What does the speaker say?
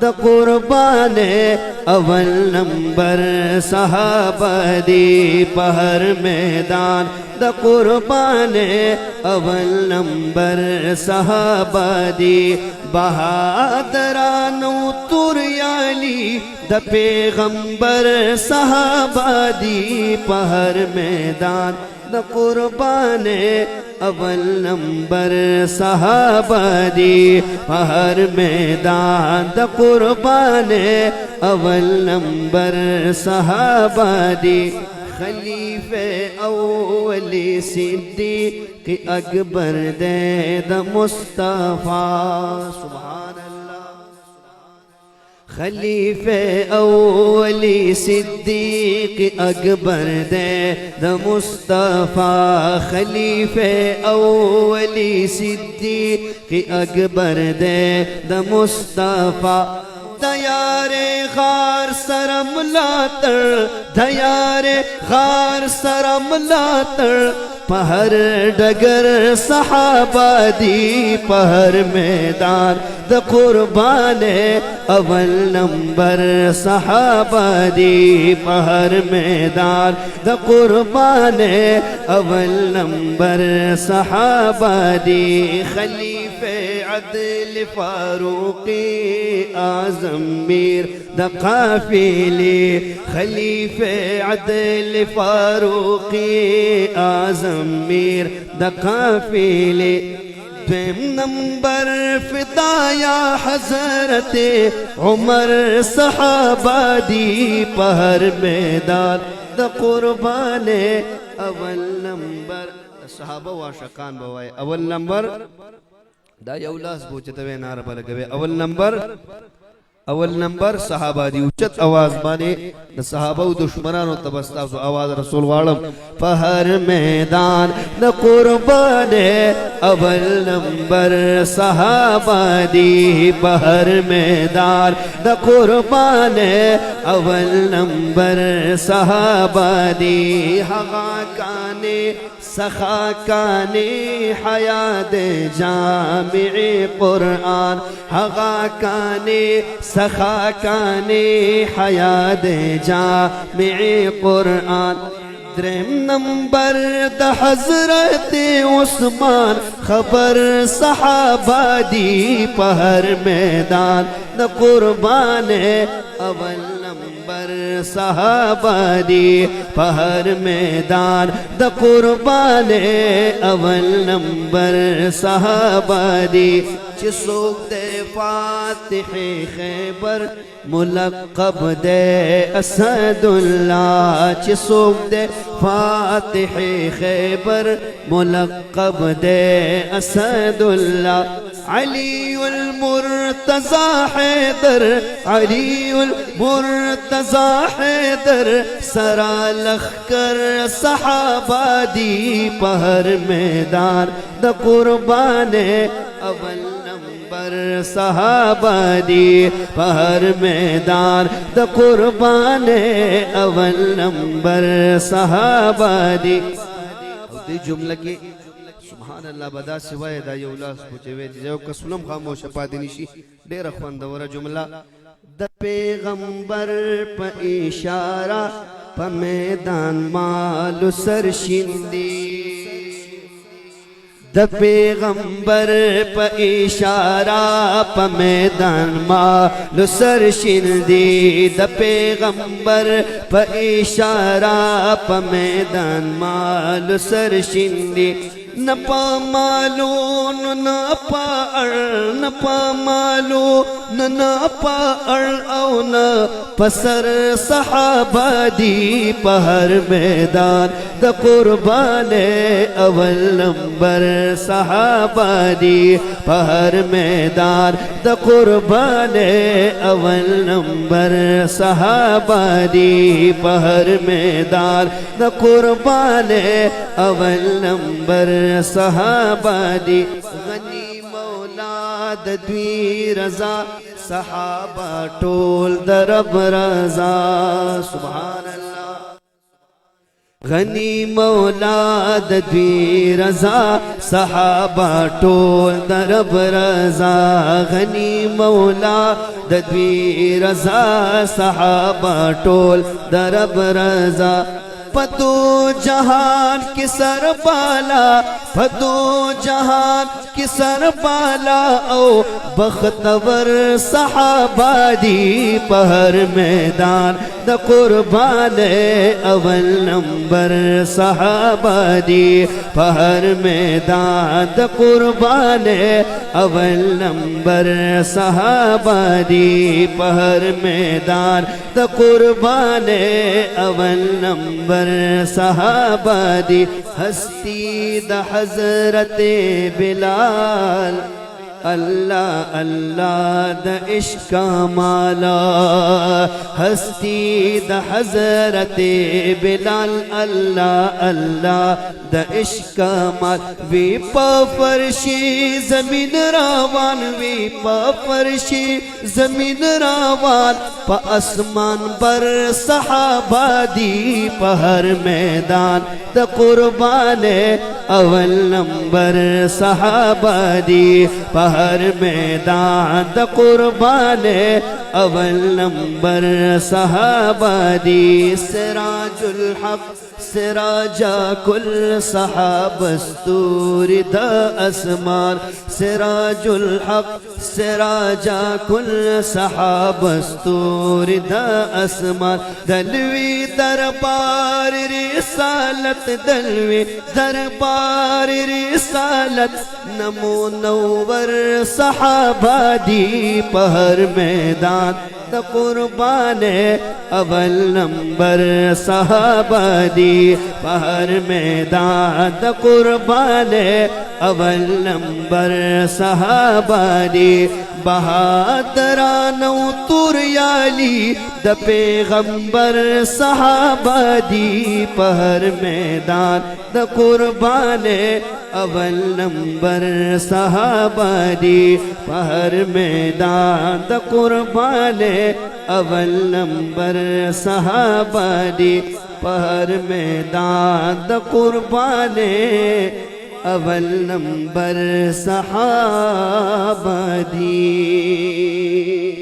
द कुर्बान अवल नंबर सहाबा दी पहर मैदान द कुर्बान अवल नंबर सहाबा दी बहादरानो तुरयाली द पैगंबर सहाबा दी पहर मैदान द कुर्बान अवल नंबर सहाबा दी पहर मैदान द कुर्बान अवल नंबर सहाबा दी खलीफे अव्वली सिद्दीक़ अकबर दे द मुस्तफ़ा सुभान अल्लाह खलीफे अव्वली सिद्दीक़ अकबर दे द मुस्तफ़ा खलीफे अव्वली सिद्दीक़ अकबर दे द मुस्तफ़ा दयारे गार सरम लातर दयारे गार सरम लातर पहर डगर सहाबा दी पहर मैदान द कुर्बान अवल नंबर सहाबा दी पहर मैदान द कुर्बान अवल नंबर सहाबा दी खलीफे अदल फारूकी आज़म मीर द काफिले खलीफे अदल फारूकी आज़म मीर द काफिले प्रेम नंबर फिदाया हजरत उमर सहाबा दी पहर मैदान द कुर्बान अवल नंबर सहाबा व शकान बवाए अवल नंबर दा यौलास पूछते नार बलगवे अवल नंबर सहाबा दी उच्चत आवाज बाने द सहाबा दुश्मनान तबस्ता सो आवाज रसूल वालम पहर मैदान द कुर्बान अवल नंबर सहाबा दी पहर मैदान द कुर्बान अवल नंबर सहाबा दी हगा काने सखा काने हयात जामिए कुरान हगा काने सखा काने हयात जामिए कुरान द्रेम नंबर द हजरत उस्मान खबर सहाबा दी पहर मैदान द कुर्बान अवल नंबर सहाबा दी पहर मैदान द कुर्बान अवल नंबर सहाबा दी चिसोक दे फातिह खैबर मुलक़ब दे असदुल्लाह चिसोक दे फातिह खैबर मुलक़ब दे असदुल्लाह अलीउल मुर्तज़ा हैदर अलीउल मुर्तज़ा हैदर सरा लश्कर सहाबा दी पहर मैदान द कुर्बान अवल नंबर सहाबा दी पहर मैदान द कुर्बान अवल नंबर सहाबा दी जुमला के सुभान अल्लाह बदा सिवाय दा यौलास पूछे वे जो कसलम खामोश पादिनिशी डेर खंदवरा जुमला द पैगंबर प इशारा प मैदान मालु सरशिंदी द पैगंबर प इशारा प मैदान मालु सरशिंदी द पैगंबर प इशारा प मैदान मालु सरशिंदी न पा मालू न पा न पा मालू न पा औ न पसर सहाबा दी पहर मैदान द कुर्बान अवल नंबर सहाबा दी पहर मैदान द कुर्बान अवल नंबर सहाबा दी पहर मैदान द कुर्बान अवल नंबर सहाबा दी गनी मौलाद द्वी रजा सहाबा टोल दरब रजा सुभान अल्लाह غنی مولاد دوی رضا صحابہ ټول درب رضا غنی مولاد دوی رضا صحابہ ټول درب رضا پدو جہان کی سر بالا پدو جہان کی سر بالا او بختور صحابہ دی پہر میدان د قربان اول نمبر صحابہ دی پہر میدان د قربان اول نمبر صحابہ دی پہر میدان د قربان اول نمبر صحابہ دی ہستی د حضرت بلال اللہ اللہ د عشق مالا ہستی د حضرت بلال اللہ اللہ د عشق مال وی پا فرشی زمین راوان وی پا فرشی زمین راوان پا اسمان بر صحابہ دی پہر میدان د قربان اول نمبر صحابہ دی پہر میدان د قربان اول نمبر صحابہ دی سراج الحق سراجا کل صحاب استور دا اسمان سراج الحق سراجا کل صحاب استور دا اسمان دلوی دربار رسالت دلوی دربار رسالت نمو نور صحابہ دی پہر میدان د قربان اول نمبر صحابہ دی پہر میدان د قربان اول نمبر صحابہ دی بہادرانو توریالی د پیغمبر صحابہ دی پہر میدان د قربان اول نمبر صحابہ دی پہر میدان د قربان اول نمبر صحابہ دی پہر میدان د قربان اول نمبر صحابہ دی